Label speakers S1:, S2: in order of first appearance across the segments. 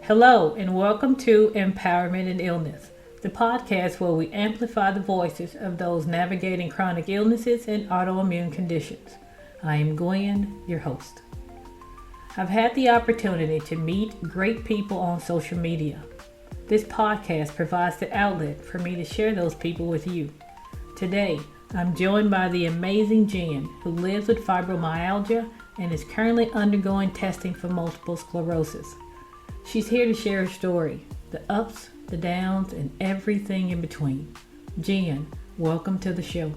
S1: Hello, and welcome to Empowerment in Illness, the podcast where we amplify the voices of those navigating chronic illnesses and autoimmune conditions. I am Gwen, your host. I've had the opportunity to meet great people on social media. This podcast provides the outlet for me to share those people with you. Today, I'm joined by the amazing Jen, who lives with fibromyalgia and is currently undergoing testing for multiple sclerosis. She's here to share her story, the ups, the downs, and everything in between. Jen, welcome to the show.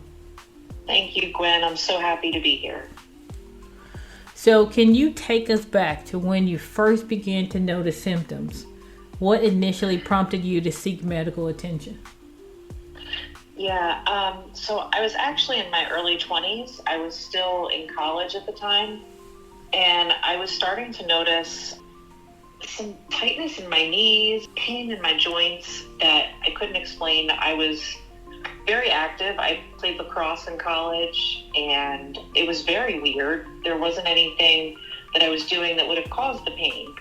S2: Thank you, Gwen. I'm so happy to be here.
S1: So, can you take us back to when you first began to notice symptoms? What initially prompted you to seek medical attention?
S2: So I was actually in my early 20s. I was still in college at the time, and I was starting to notice some tightness in my knees, pain in my joints that I couldn't explain. I was very active. I played lacrosse in college, and it was very weird. There wasn't anything that I was doing that would have caused the pain.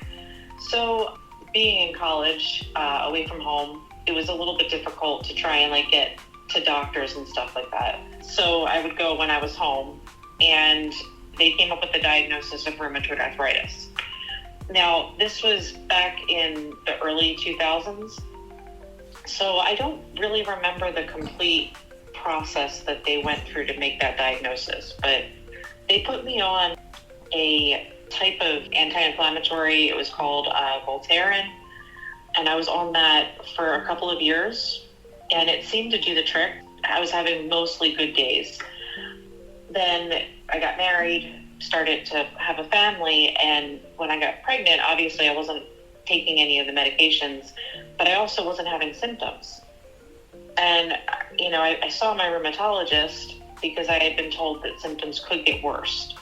S2: So being in college, away from home, it was a little bit difficult to try and get to doctors and stuff like that. So I would go when I was home, and they came up with the diagnosis of rheumatoid arthritis. Now, this was back in the early 2000s, so I don't really remember the complete process that they went through to make that diagnosis, but they put me on a type of anti-inflammatory. It was called Voltaren, and I was on that for a couple of years, and it seemed to do the trick. I was having mostly good days. Then I got married, started to have a family, and when I got pregnant, obviously I wasn't taking any of the medications, but I also wasn't having symptoms. And, I saw my rheumatologist because I had been told that symptoms could get worse.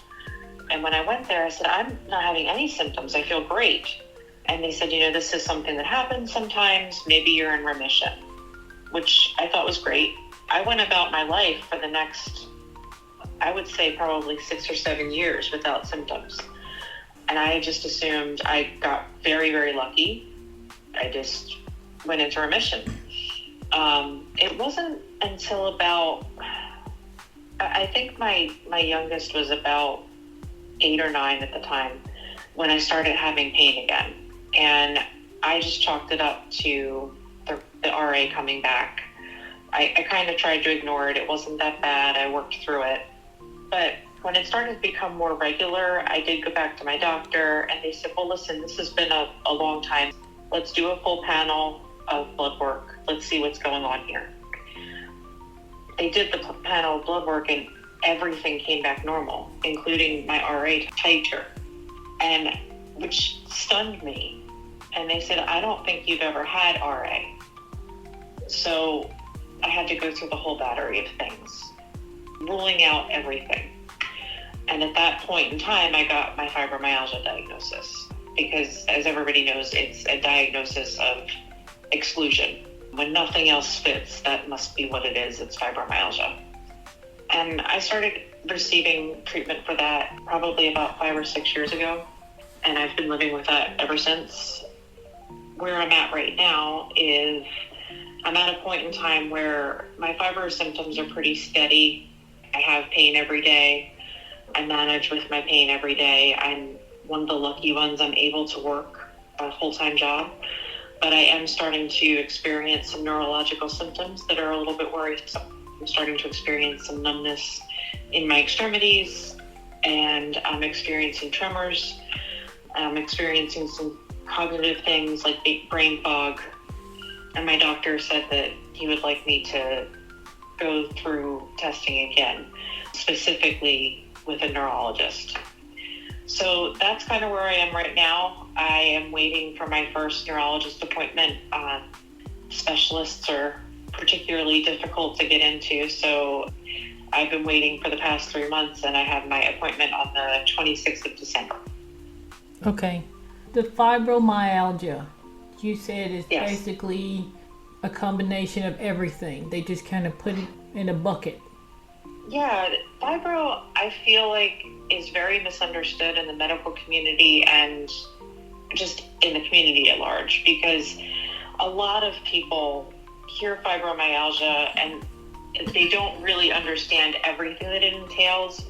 S2: And when I went there, I said, I'm not having any symptoms. I feel great. And they said, this is something that happens sometimes. Maybe you're in remission, which I thought was great. I went about my life for the next, I would say probably 6 or 7 years without symptoms. And I just assumed I got very, very lucky. I just went into remission. It wasn't until about, I think my youngest was about 8 or 9 at the time when I started having pain again. And I just chalked it up to the RA coming back. I kind of tried to ignore it. It wasn't that bad. I worked through it. But when it started to become more regular, I did go back to my doctor, and they said, well, listen, this has been a long time. Let's do a full panel of blood work. Let's see what's going on here. They did the panel of blood work, and everything came back normal, including my RA titer, and which stunned me. And they said, I don't think you've ever had RA. So I had to go through the whole battery of things, ruling out everything. And at that point in time, I got my fibromyalgia diagnosis because, as everybody knows, it's a diagnosis of exclusion. When nothing else fits, that must be what it is. It's fibromyalgia. And I started receiving treatment for that probably about 5 or 6 years ago. And I've been living with that ever since. Where I'm at right now is I'm at a point in time where my fibro symptoms are pretty steady. I have pain every day. I manage with my pain every day. I'm one of the lucky ones. I'm able to work a full-time job, but I am starting to experience some neurological symptoms that are a little bit worrisome. I'm starting to experience some numbness in my extremities, and I'm experiencing tremors. I'm experiencing some cognitive things like brain fog. And my doctor said that he would like me to go through testing again, specifically with a neurologist. So that's kind of where I am right now. I am waiting for my first neurologist appointment. Specialists are particularly difficult to get into, so I've been waiting for the past 3 months, and I have my appointment on the 26th of December.
S1: Okay. The fibromyalgia, you said, is
S2: Yes.
S1: basically a combination of everything. They just kind of put it in a bucket.
S2: Yeah, fibro, I feel like, is very misunderstood in the medical community, and just in the community at large, because a lot of people hear fibromyalgia and they don't really understand everything that it entails.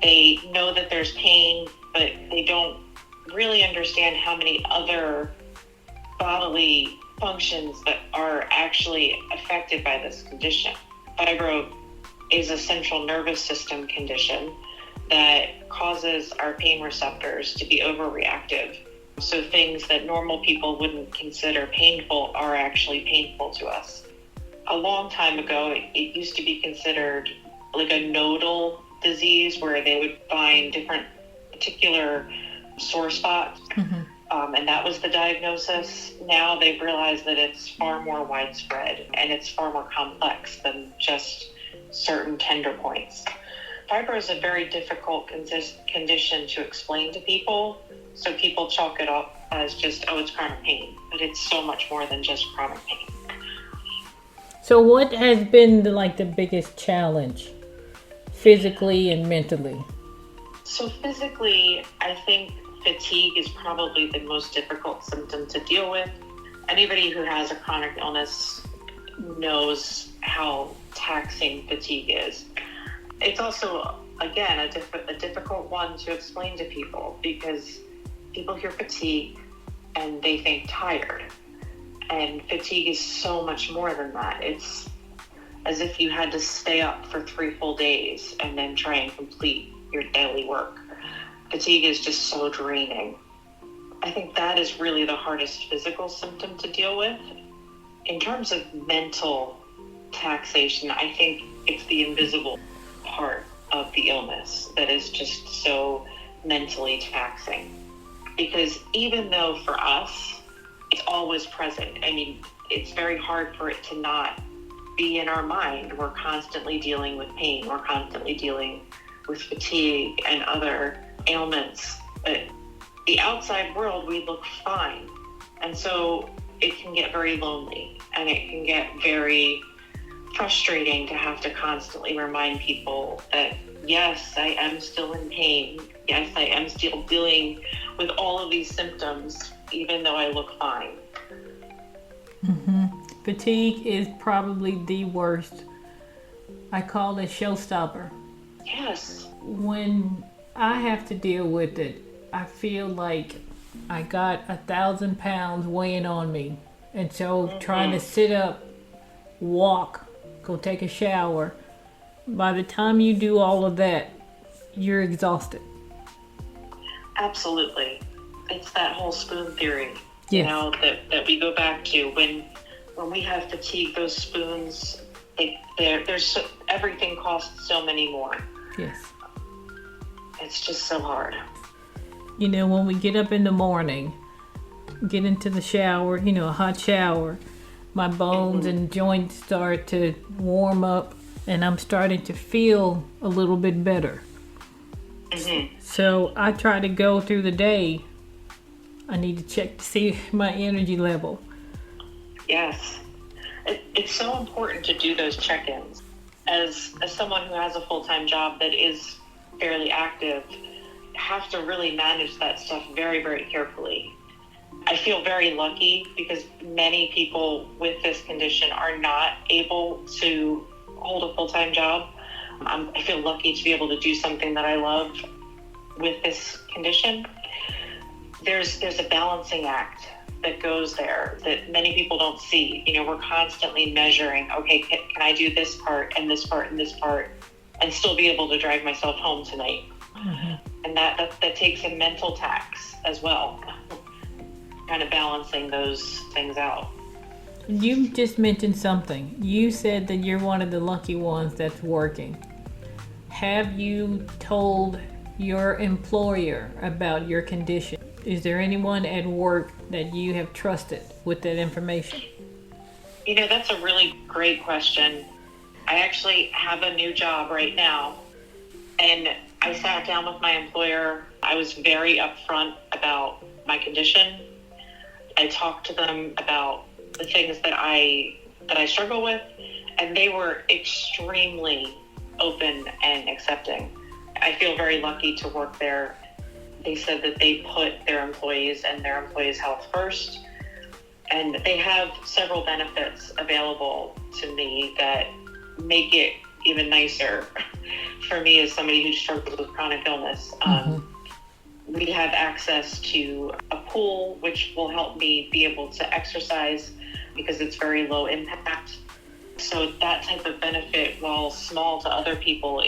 S2: They know that there's pain, but they don't really understand how many other bodily functions that are actually affected by this condition. Fibro is a central nervous system condition that causes our pain receptors to be overreactive. So things that normal people wouldn't consider painful are actually painful to us. A long time ago, it used to be considered like a nodal disease where they would find different particular sore spots. And that was the diagnosis. Now they've realized that it's far more widespread and it's far more complex than just certain tender points. Fibro is a very difficult condition to explain to people. So people chalk it up as just, oh, it's chronic pain. But it's so much more than just chronic pain.
S1: So what has been the biggest challenge physically and mentally?
S2: So physically, I think fatigue is probably the most difficult symptom to deal with. Anybody who has a chronic illness knows how taxing fatigue is. It's also, again, a difficult one to explain to people because people hear fatigue and they think tired. And fatigue is so much more than that. It's as if you had to stay up for 3 full days and then try and complete your daily work. Fatigue is just so draining. I think that is really the hardest physical symptom to deal with. In terms of mental taxation, I think it's the invisible part of the illness that is just so mentally taxing. Because even though for us, it's always present. I mean, it's very hard for it to not be in our mind. We're constantly dealing with pain. We're constantly dealing with fatigue and other ailments. But the outside world, we look fine. And so it can get very lonely and it can get very frustrating to have to constantly remind people that, yes, I am still in pain. Yes, I am still dealing with all of these symptoms, even though I look fine.
S1: Fatigue is probably the worst. I call it showstopper.
S2: Yes.
S1: When I have to deal with it, I feel like I got 1,000 pounds weighing on me. And so trying to sit up, walk, go take a shower, by the time you do all of that, you're exhausted.
S2: Absolutely. It's that whole spoon theory,
S1: Yes.
S2: that we go back to. When we have fatigue, those spoons, everything costs so many more.
S1: Yes.
S2: It's just so hard.
S1: When we get up in the morning, get into the shower, a hot shower, my bones and joints start to warm up and I'm starting to feel a little bit better. So I try to go through the day. I need to check to see my energy level.
S2: Yes. It's so important to do those check-ins. As someone who has a full-time job that is fairly active, have to really manage that stuff very, very carefully. I feel very lucky because many people with this condition are not able to hold a full-time job. I feel lucky to be able to do something that I love with this condition. There's a balancing act that goes there that many people don't see. We're constantly measuring, okay, can I do this part and this part and this part and still be able to drive myself home tonight? And that takes a mental tax as well, kind of balancing those things out.
S1: You just mentioned something. You said that you're one of the lucky ones that's working. Have you told your employer about your condition? Is there anyone at work that you have trusted with that information?
S2: That's a really great question. I actually have a new job right now, and I sat down with my employer. I was very upfront about my condition. I talked to them about the things that I struggle with, and they were extremely open and accepting. I feel very lucky to work there. They said that they put their employees and their employees' health first. And they have several benefits available to me that make it even nicer for me as somebody who struggles with chronic illness. We have access to a pool, which will help me be able to exercise because it's very low impact. So that type of benefit, while small to other people,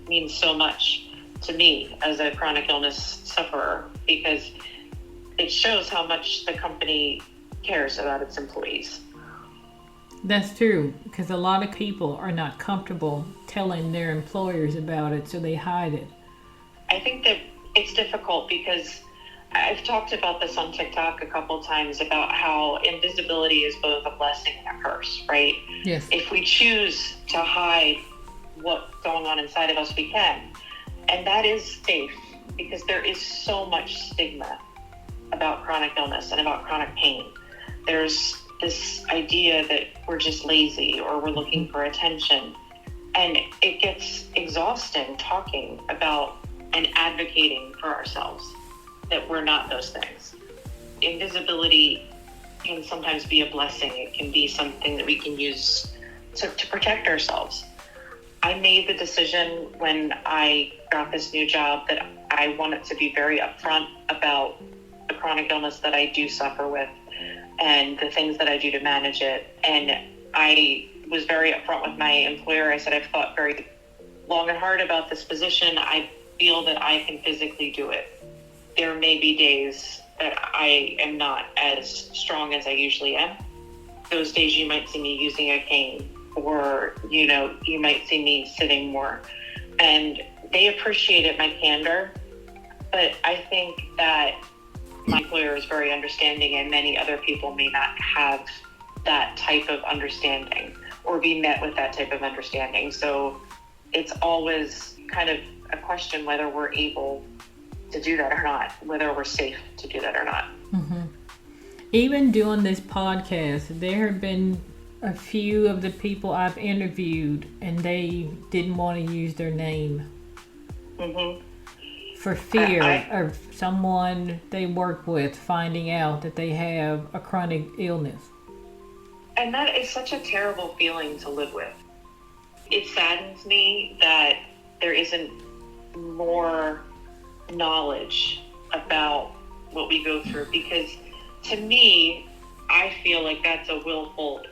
S2: means so much to me as a chronic illness sufferer, because it shows how much the company cares about its employees.
S1: That's true, because a lot of people are not comfortable telling their employers about it, so they hide it.
S2: I think that it's difficult because I've talked about this on TikTok a couple of times about how invisibility is both a blessing and a curse, right?
S1: Yes.
S2: If we choose to hide what's going on inside of us, we can. And that is safe because there is so much stigma about chronic illness and about chronic pain. There's this idea that we're just lazy or we're looking for attention. And it gets exhausting talking about and advocating for ourselves that we're not those things. Invisibility can sometimes be a blessing. It can be something that we can use to protect ourselves. I made the decision when I got this new job that I wanted to be very upfront about the chronic illness that I do suffer with and the things that I do to manage it. And I was very upfront with my employer. I said, I've thought very long and hard about this position. I feel that I can physically do it. There may be days that I am not as strong as I usually am. Those days you might see me using a cane, or, you might see me sitting more. And they appreciated my candor, but I think that my employer is very understanding, and many other people may not have that type of understanding or be met with that type of understanding. So it's always kind of a question whether we're able to do that or not, whether we're safe to do that or not.
S1: Mm-hmm. Even doing this podcast, there have been a few of the people I've interviewed and they didn't want to use their name for fear of someone they work with finding out that they have a chronic illness.
S2: And that is such a terrible feeling to live with. It saddens me that there isn't more knowledge about what we go through, because to me, I feel like that's a willful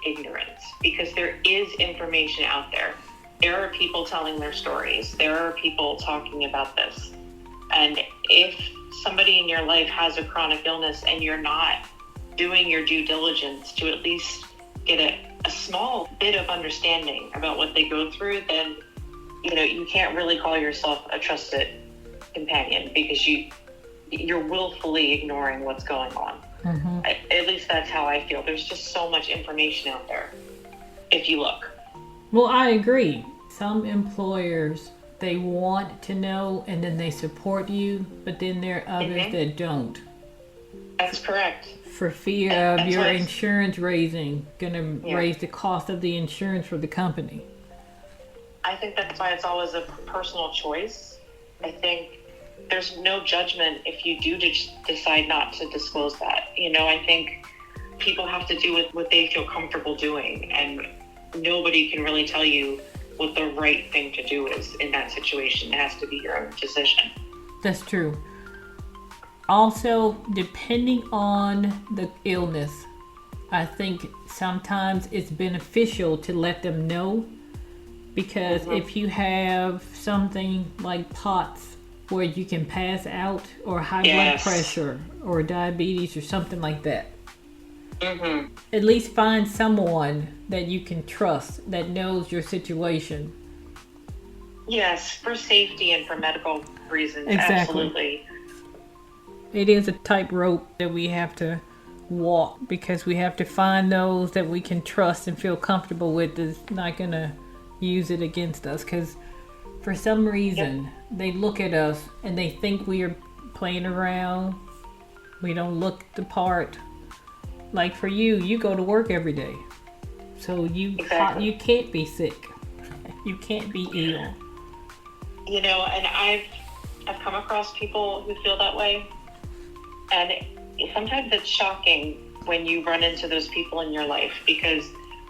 S2: ignorance, because there is information out there. There are people telling their stories. There are people talking about this. And if somebody in your life has a chronic illness and you're not doing your due diligence to at least get a small bit of understanding about what they go through, then you can't really call yourself a trusted companion, because you're willfully ignoring what's going on. Mm-hmm. At least that's how I feel. There's just so much information out there if you look.
S1: Well, I agree. Some employers, they want to know and then they support you, but then there are others that don't.
S2: That's correct.
S1: For fear of your insurance raise the cost of the insurance for the company.
S2: I think that's why it's always a personal choice. I think there's no judgment if you do decide not to disclose that. I think people have to do with what they feel comfortable doing, and nobody can really tell you what the right thing to do is in that situation. It has to be your own decision.
S1: That's true. Also, depending on the illness, I think sometimes it's beneficial to let them know, because if you have something like POTS where you can pass out, or high blood pressure or diabetes or something like that, at least find someone that you can trust that knows your situation.
S2: Yes, for safety and for medical reasons.
S1: Exactly.
S2: Absolutely.
S1: It is a tightrope that we have to walk, because we have to find those that we can trust and feel comfortable with that's not going to use it against us, because for some reason they look at us and they think we are playing around. We don't look the part. Like for you go to work every day, so you can't be sick. You can't be ill.
S2: And I've come across people who feel that way. And sometimes it's shocking when you run into those people in your life, because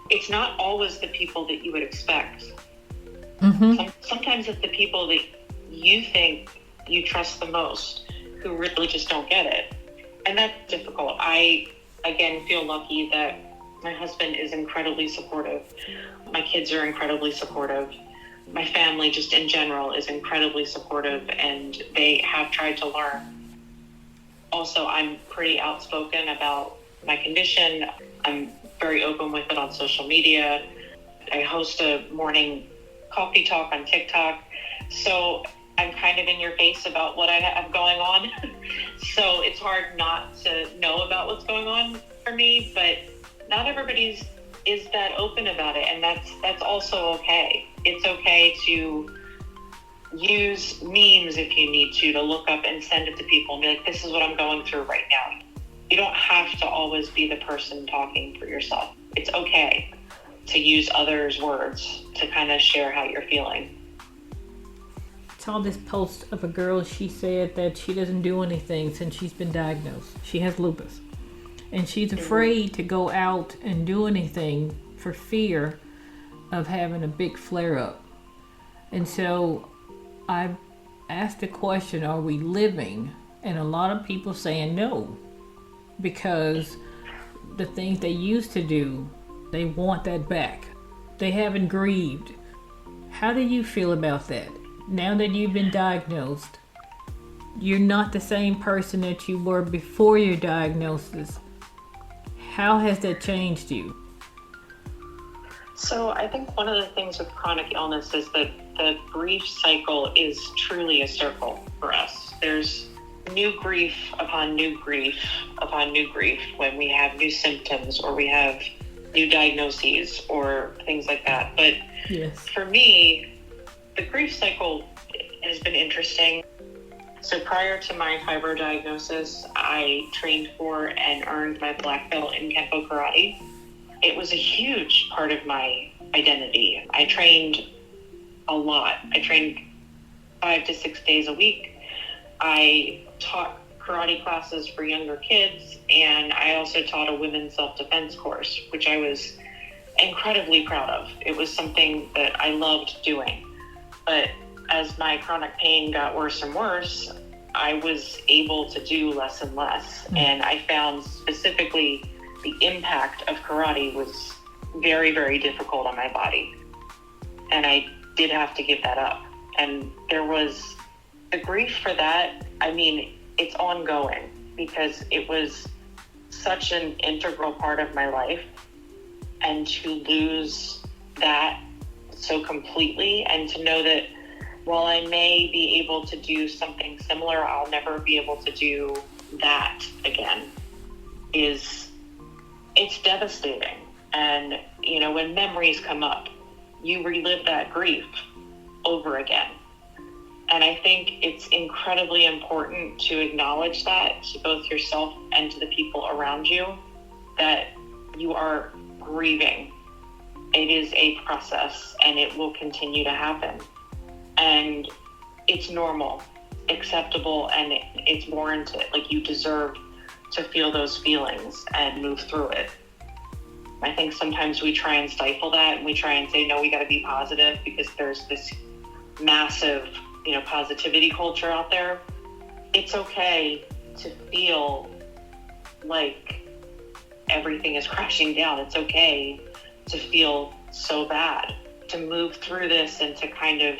S2: it's not always the people that you would expect. Sometimes it's the people that you think you trust the most who really just don't get it. And that's difficult. I, again, feel lucky that my husband is incredibly supportive. My kids are incredibly supportive. My family, just in general, is incredibly supportive, and they have tried to learn. Also, I'm pretty outspoken about my condition. I'm very open with it on social media. I host a morning coffee talk on TikTok. So I'm kind of in your face about what I have going on. So it's hard not to know about what's going on for me, but not everybody's is that open about it. And that's also okay. It's okay to use memes if you need to look up and send it to people and be like, this is what I'm going through right now. You don't have to always be the person talking for yourself. It's okay to use others' words to kind of share how you're feeling.
S1: I saw this post of a girl. She said that she doesn't do anything since she's been diagnosed. She has lupus. And she's afraid to go out and do anything for fear of having a big flare-up. And so I asked the question, are we living? And a lot of people saying no, because the things they used to do, they want that back. They haven't grieved. How do you feel about that? Now that you've been diagnosed, you're not the same person that you were before your diagnosis. How has that changed you?
S2: So I think one of the things with chronic illness is that the grief cycle is truly a circle for us. There's new grief upon new grief upon new grief when we have new symptoms or we have new diagnoses or things like that. But
S1: yes,
S2: for me, the grief cycle has been interesting. So prior to my fibro diagnosis, I trained for and earned my black belt in Kenpo karate. It was a huge part of my identity. I trained a lot. I trained 5 to 6 days a week. I taught karate classes for younger kids, and I also taught a women's self-defense course, which I was incredibly proud of. It was something that I loved doing. But as my chronic pain got worse and worse, I was able to do less and less. And I found specifically the impact of karate was very, very difficult on my body. And I did have to give that up. And there was the grief for that. I mean, it's ongoing because it was such an integral part of my life. And to lose that so completely, and to know that while I may be able to do something similar, I'll never be able to do that again, it's devastating. And, you know, when memories come up, you relive that grief over again. And I think it's incredibly important to acknowledge that to both yourself and to the people around you, that you are grieving. It is a process and it will continue to happen. And it's normal, acceptable, and it's warranted. Like, you deserve to feel those feelings and move through it. I think sometimes we try and stifle that, and we try and say, no, we got to be positive because there's this massive, positivity culture out there. It's okay to feel like everything is crashing down. It's okay to feel so bad. To move through this and to kind of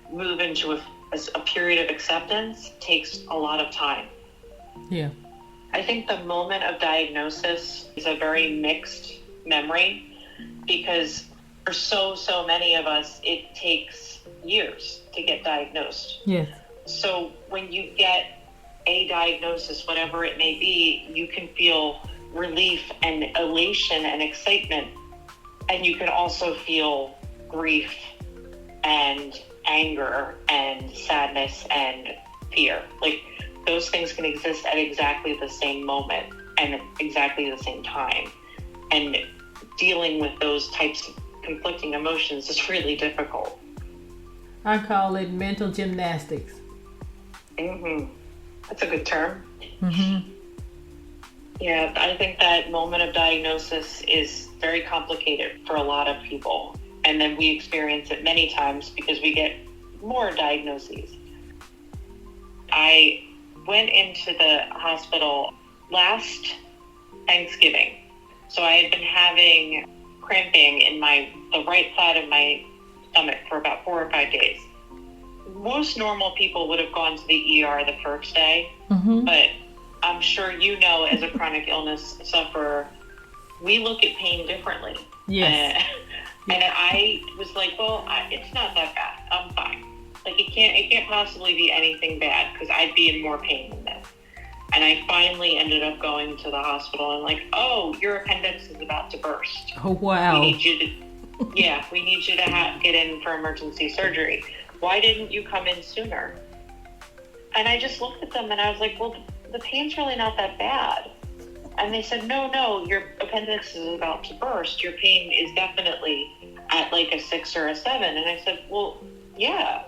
S2: move into a period of acceptance takes a lot of time.
S1: Yeah.
S2: I think the moment of diagnosis is a very mixed memory because for so many of us, it takes years to get diagnosed.
S1: Yes.
S2: So when you get a diagnosis, whatever it may be, you can feel relief and elation and excitement. And you can also feel grief and anger and sadness and fear. Like, those things can exist at exactly the same moment and exactly the same time. And dealing with those types of conflicting emotions is really difficult.
S1: I call it mental gymnastics.
S2: Mm-hmm. That's a good term.
S1: Mm-hmm.
S2: Yeah, I think that moment of diagnosis is very complicated for a lot of people. And then we experience it many times because we get more diagnoses. I went into the hospital last Thanksgiving. So I had been having cramping in the right side of my stomach for about 4 or 5 days. Most normal people would have gone to the ER the first day, but I'm sure you know, as a chronic illness sufferer, we look at pain differently.
S1: Yes.
S2: And I was like, well, it's not that bad. I'm fine. Like, it can't possibly be anything bad because I'd be in more pain than this. And I finally ended up going to the hospital and like, oh, your appendix is about to burst.
S1: Oh, wow.
S2: We need you to get in for emergency surgery. Why didn't you come in sooner? And I just looked at them and I was like, well, the pain's really not that bad. And they said, no, your appendix is about to burst. Your pain is definitely at like a 6 or a 7. And I said, well, yeah,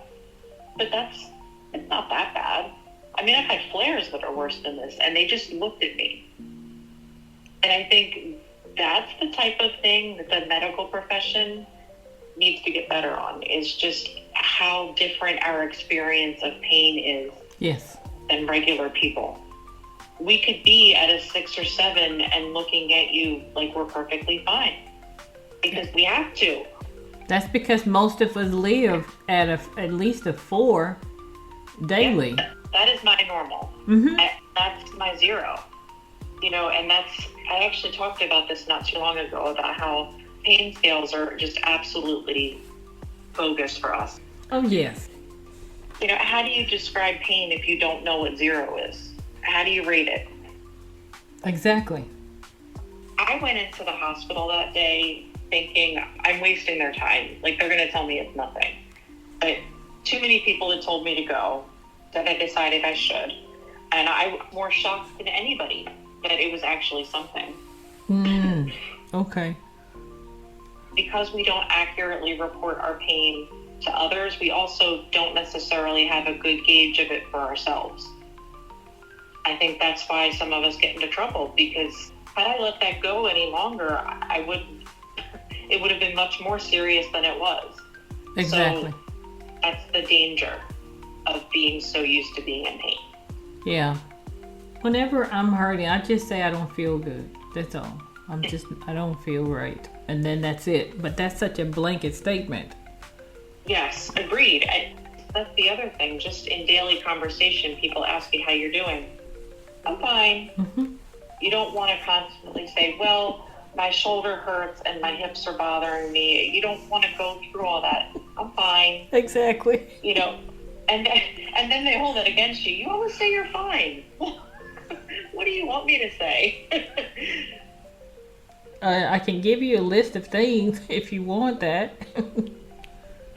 S2: but it's not that bad. I mean, I've had flares that are worse than this. And they just looked at me. And I think that's the type of thing that the medical profession needs to get better on, is just how different our experience of pain is than regular people. We could be at a 6 or 7 and looking at you like we're perfectly fine because we have to.
S1: That's because most of us live at least a 4 daily.
S2: Yeah, that is my normal. That's my 0. And I actually talked about this not too long ago about how pain scales are just absolutely bogus for us.
S1: Oh, yes.
S2: How do you describe pain if you don't know what 0 is? How do you rate it?
S1: Exactly.
S2: I went into the hospital that day thinking I'm wasting their time. Like, they're going to tell me it's nothing. But too many people had told me to go that I decided I should. And I'm more shocked than anybody that it was actually something.
S1: Okay.
S2: Because we don't accurately report our pain to others, we also don't necessarily have a good gauge of it for ourselves. I think that's why some of us get into trouble, because had I let that go any longer, it would have been much more serious than it was.
S1: Exactly.
S2: So that's the danger of being so used to being in pain.
S1: Yeah. Whenever I'm hurting, I just say I don't feel good. That's all. I don't feel right. And then that's it. But that's such a blanket statement.
S2: Yes, agreed. That's the other thing. Just in daily conversation, people ask you how you're doing. I'm fine. You don't want to constantly say, well, my shoulder hurts and my hips are bothering me. You don't want to go through all that. I'm fine.
S1: Exactly.
S2: And then they hold it against you. You always say you're fine. What do you want me to say?
S1: I can give you a list of things if you want that.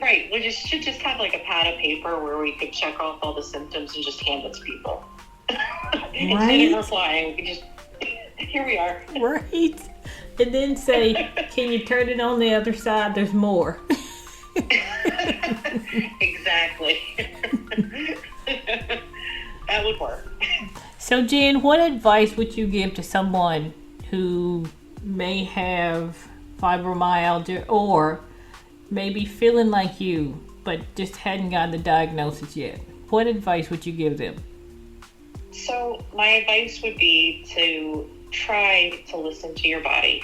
S2: Right. We should just have like a pad of paper where we could check off all the symptoms and just hand it to people. Instead of replying, we could just, here we are.
S1: Right. And then say, can you turn it on the other side? There's more.
S2: Exactly. That would work.
S1: So, Jen, what advice would you give to someone who may have fibromyalgia or maybe feeling like you, but just hadn't gotten the diagnosis yet? What advice would you give them?
S2: So my advice would be to try to listen to your body.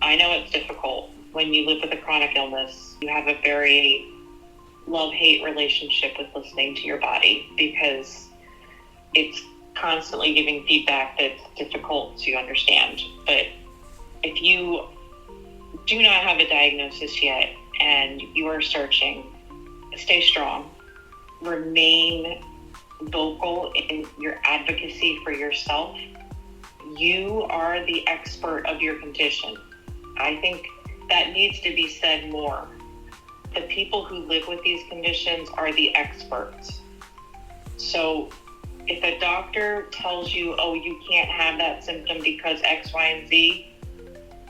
S2: I know it's difficult when you live with a chronic illness. You have a very love-hate relationship with listening to your body because it's constantly giving feedback that's difficult to understand. But if you do not have a diagnosis yet and you are searching, stay strong. Remain vocal in your advocacy for yourself. You are the expert of your condition. I think that needs to be said more. The people who live with these conditions are the experts. So if a doctor tells you, oh, you can't have that symptom because X, Y, and Z,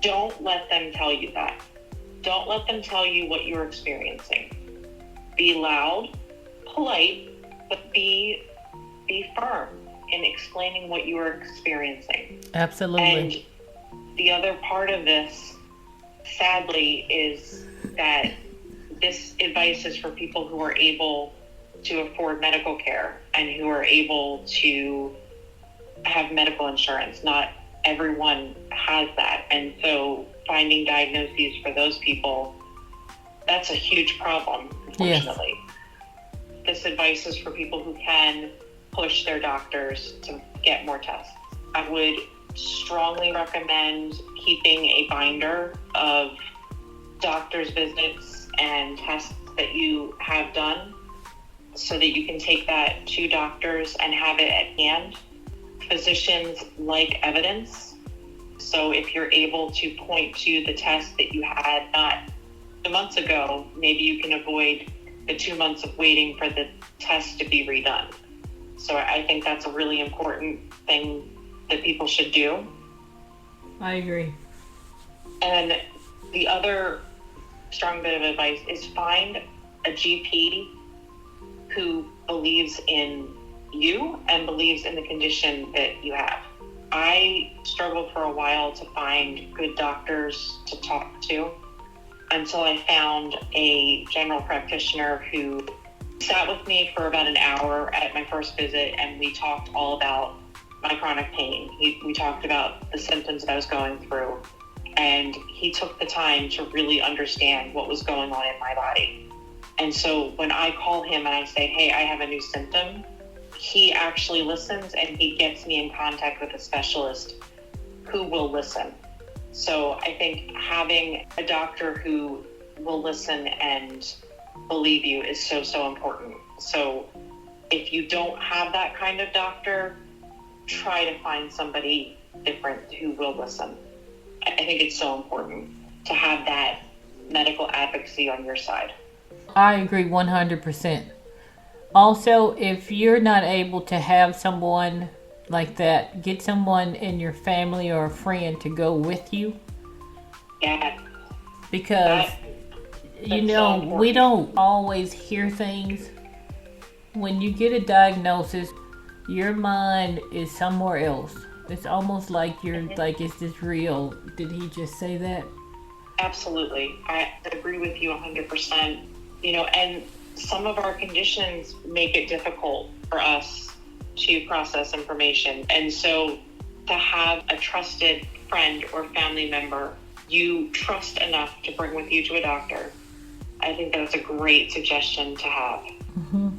S2: don't let them tell you that. Don't let them tell you what you're experiencing. Be loud, polite, but be be firm in explaining what you are experiencing.
S1: Absolutely.
S2: And the other part of this, sadly, is that this advice is for people who are able to afford medical care and who are able to have medical insurance. Not everyone has that. And so finding diagnoses for those people, that's a huge problem, unfortunately. Yes. This advice is for people who can push their doctors to get more tests. I would strongly recommend keeping a binder of doctor's visits and tests that you have done so that you can take that to doctors and have it at hand. Physicians like evidence. So if you're able to point to the test that you had not 2 months ago, maybe you can avoid the 2 months of waiting for the test to be redone. So I think that's a really important thing that people should do.
S1: I agree.
S2: And the other strong bit of advice is find a GP who believes in you and believes in the condition that you have. I struggled for a while to find good doctors to talk to until I found a general practitioner who sat with me for about an hour at my first visit, and we talked all about my chronic pain. We talked about the symptoms that I was going through, and he took the time to really understand what was going on in my body. And so when I call him and I say, hey, I have a new symptom, he actually listens and he gets me in contact with a specialist who will listen. So I think having a doctor who will listen and believe you is so, so important. So if you don't have that kind of doctor, try to find somebody different who will listen. I think it's so important to have that medical advocacy on your side.
S1: I agree 100%. Also, if you're not able to have someone like that, get someone in your family or a friend to go with you.
S2: Yeah.
S1: Because, you know, so we don't always hear things. When you get a diagnosis, your mind is somewhere else. It's almost like you're like, is this real? Did he just say that?
S2: Absolutely. I agree with you 100%. You know, and some of our conditions make it difficult for us to process information. And so to have a trusted friend or family member you trust enough to bring with you to a doctor, I think that's a great suggestion to have.
S1: Mm-hmm.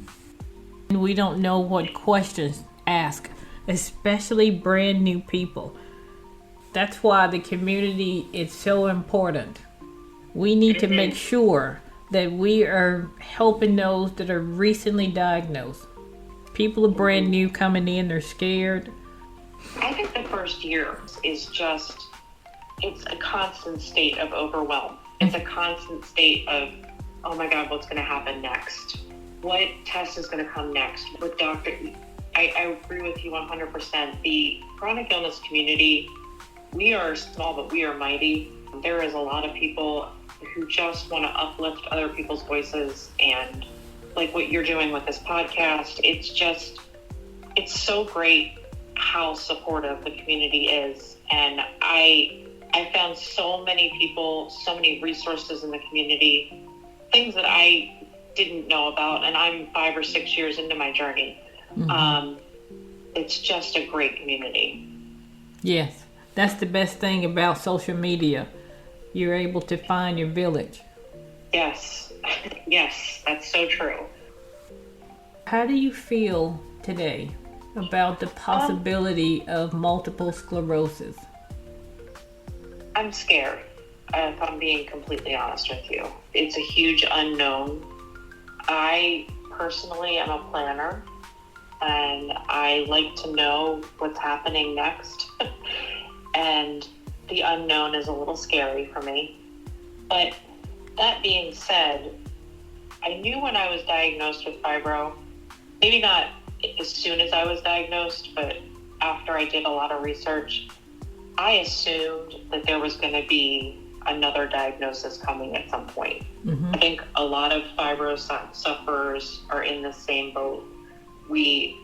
S1: And we don't know what questions ask, especially brand new people. That's why the community is so important. We need to make sure that we are helping those that are recently diagnosed. People are brand new coming in, they're scared.
S2: I think the first year is just, it's a constant state of overwhelm. It's a constant state of, oh my God, what's gonna happen next? What test is gonna come next? What doctor? I agree with you 100%. The chronic illness community, we are small, but we are mighty. There is a lot of people who just want to uplift other people's voices, and like what you're doing with this podcast, it's so great how supportive the community is. And I found so many people, so many resources in the community, things that I didn't know about, and I'm 5 or 6 years into my journey. Mm-hmm. It's just a great community.
S1: Yes, that's the best thing about social media. You're able to find your village.
S2: Yes, yes, that's so true.
S1: How do you feel today about the possibility of multiple sclerosis?
S2: I'm scared, if I'm being completely honest with you. It's a huge unknown. I personally am a planner, and I like to know what's happening next. And the unknown is a little scary for me. But that being said, I knew when I was diagnosed with fibro, maybe not as soon as I was diagnosed, but after I did a lot of research, I assumed that there was going to be another diagnosis coming at some point. Mm-hmm. I think a lot of fibro sufferers are in the same boat. We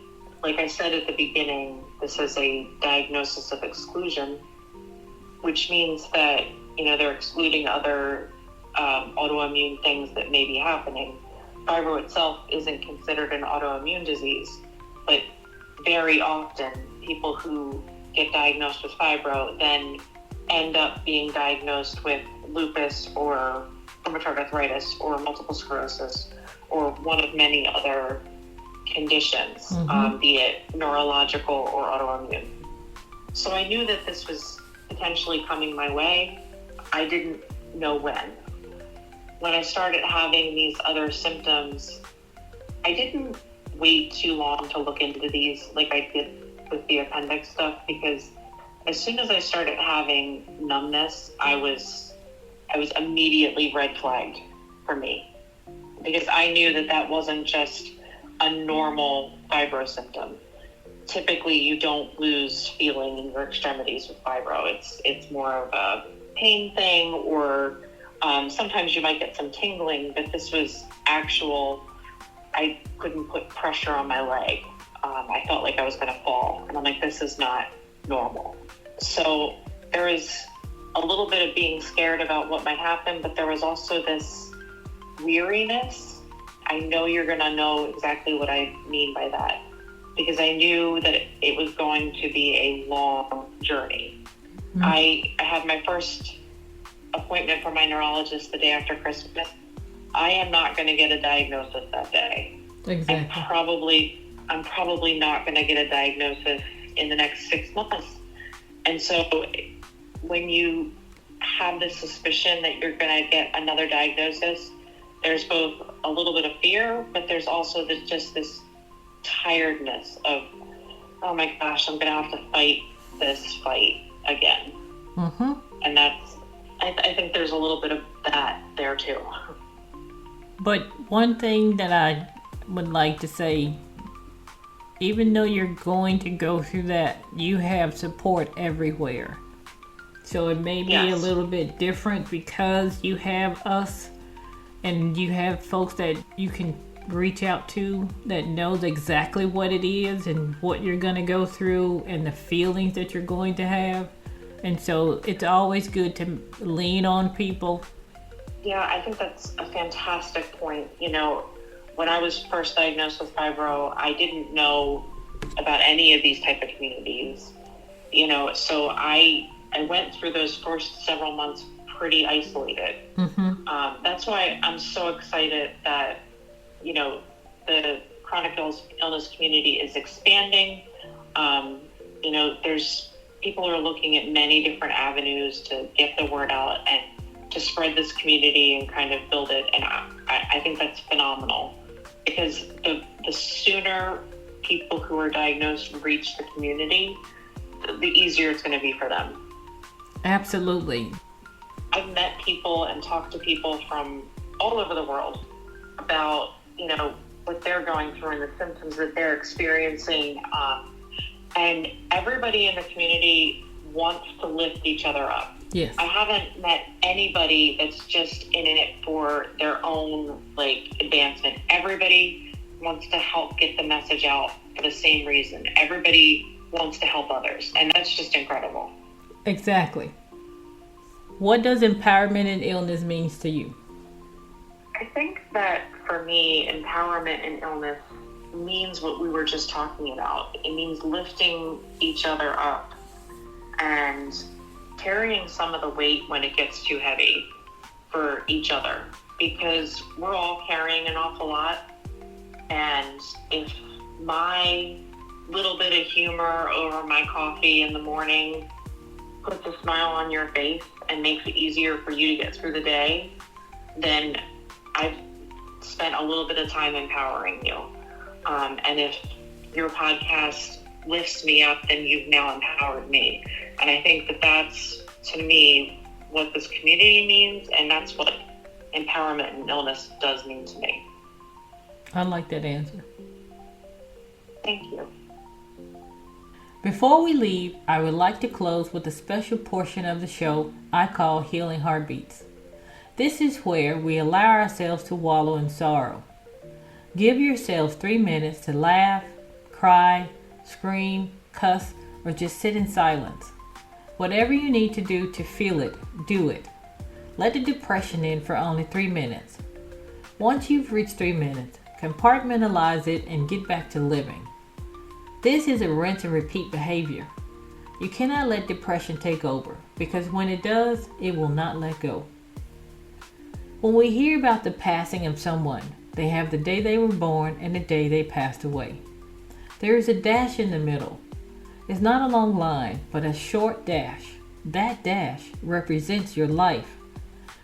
S2: like I said at the beginning, this is a diagnosis of exclusion, which means that, they're excluding other autoimmune things that may be happening. Fibro itself isn't considered an autoimmune disease, but very often people who get diagnosed with fibro then end up being diagnosed with lupus or rheumatoid arthritis or multiple sclerosis or one of many other conditions, be it neurological or autoimmune. So I knew that this was potentially coming my way. I didn't know when. When I started having these other symptoms, I didn't wait too long to look into these like I did with the appendix stuff, because as soon as I started having numbness, I was immediately red flagged for me, because I knew that wasn't just a normal fibro symptom. Typically, you don't lose feeling in your extremities with fibro. It's more of a pain thing, or sometimes you might get some tingling, but this was actual. I couldn't put pressure on my leg. I felt like I was going to fall, and I'm like, this is not normal. So there was a little bit of being scared about what might happen, but there was also this weariness. I know you're going to know exactly what I mean by that, because I knew that it was going to be a long journey. I had my first appointment for my neurologist the day after Christmas. I am not going to get a diagnosis that day.
S1: Exactly.
S2: I'm probably not going to get a diagnosis in the next 6 months. And so when you have this suspicion that you're going to get another diagnosis, there's both a little bit of fear, but there's also just this tiredness of, oh my gosh, I'm going to have to fight this fight again. And I think there's a little bit of that there too.
S1: But one thing that I would like to say, even though you're going to go through that, you have support everywhere. So it may be a little bit different because you have us and you have folks that you can reach out to that knows exactly what it is and what you're going to go through and the feelings that you're going to have. And so it's always good to lean on people.
S2: Yeah, I think that's a fantastic point. When I was first diagnosed with fibro, I didn't know about any of these type of communities, so I went through those first several months pretty isolated. That's why I'm so excited that, the chronic illness community is expanding. There's people are looking at many different avenues to get the word out and to spread this community and kind of build it. And I think that's phenomenal, because the sooner people who are diagnosed reach the community, the easier it's going to be for them.
S1: Absolutely.
S2: I've met people and talked to people from all over the world about, what they're going through and the symptoms that they're experiencing. And everybody in the community wants to lift each other up.
S1: Yes.
S2: I haven't met anybody that's just in it for their own advancement. Everybody wants to help get the message out for the same reason. Everybody wants to help others, and that's just incredible.
S1: Exactly. What does empowerment in illness means to you?
S2: I think that for me, empowerment in illness means what we were just talking about. It means lifting each other up and carrying some of the weight when it gets too heavy for each other, because we're all carrying an awful lot. And if my little bit of humor over my coffee in the morning puts a smile on your face and makes it easier for you to get through the day, then I've spent a little bit of time empowering you. And if your podcast lifts me up, then you've now empowered me. And I think that's, to me, what this community means, and that's what empowerment in illness does mean to me.
S1: I like that answer.
S2: Thank you.
S1: Before we leave, I would like to close with a special portion of the show I call Healing Heartbeats. This is where we allow ourselves to wallow in sorrow. Give yourself 3 minutes to laugh, cry, scream, cuss, or just sit in silence. Whatever you need to do to feel it, do it. Let the depression in for only 3 minutes. Once you've reached 3 minutes, compartmentalize it and get back to living. This is a rinse and repeat behavior. You cannot let depression take over, because when it does, it will not let go. When we hear about the passing of someone, they have the day they were born and the day they passed away. There is a dash in the middle. It's not a long line, but a short dash. That dash represents your life.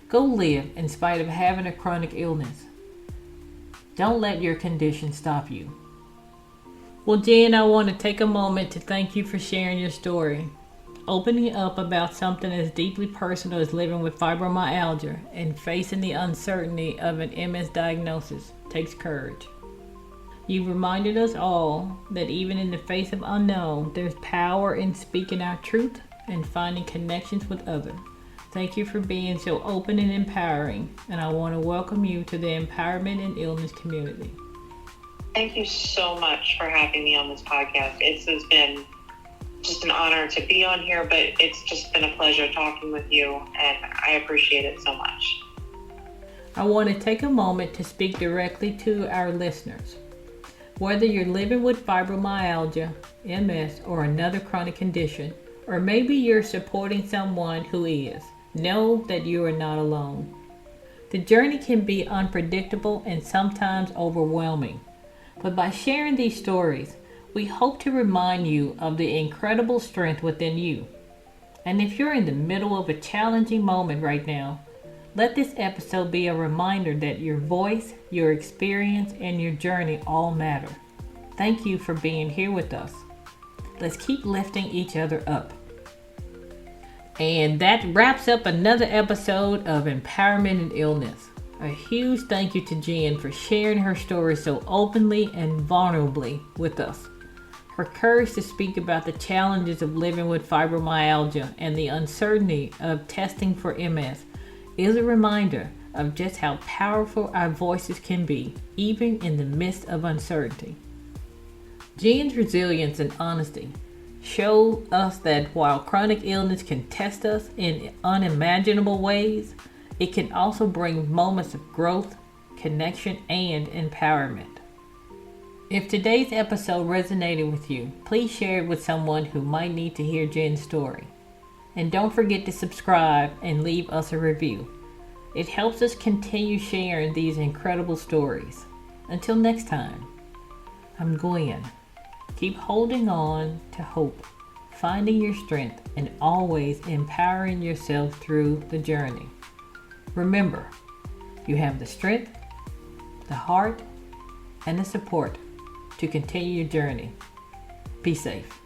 S1: Go live in spite of having a chronic illness. Don't let your condition stop you. Well, Jen, I want to take a moment to thank you for sharing your story. Opening up about something as deeply personal as living with fibromyalgia and facing the uncertainty of an MS diagnosis takes courage. You've reminded us all that even in the face of unknown, there's power in speaking our truth and finding connections with others. Thank you for being so open and empowering, and I want to welcome you to the empowerment and illness community.
S2: Thank you so much for having me on this podcast. It has been just an honor to be on here, but it's just been a pleasure talking with you, and I appreciate it so much.
S1: I want to take a moment to speak directly to our listeners. Whether you're living with fibromyalgia, MS, or another chronic condition, or maybe you're supporting someone who is, know that you are not alone. The journey can be unpredictable and sometimes overwhelming, but by sharing these stories, we hope to remind you of the incredible strength within you. And if you're in the middle of a challenging moment right now, let this episode be a reminder that your voice, your experience, and your journey all matter. Thank you for being here with us. Let's keep lifting each other up. And that wraps up another episode of Empowerment and Illness. A huge thank you to Jen for sharing her story so openly and vulnerably with us. Her courage to speak about the challenges of living with fibromyalgia and the uncertainty of testing for MS is a reminder of just how powerful our voices can be, even in the midst of uncertainty. Jen's resilience and honesty show us that while chronic illness can test us in unimaginable ways, it can also bring moments of growth, connection, and empowerment. If today's episode resonated with you, please share it with someone who might need to hear Jen's story. And don't forget to subscribe and leave us a review. It helps us continue sharing these incredible stories. Until next time, I'm Gwen. Keep holding on to hope, finding your strength, and always empowering yourself through the journey. Remember, you have the strength, the heart, and the support to continue your journey. Be safe.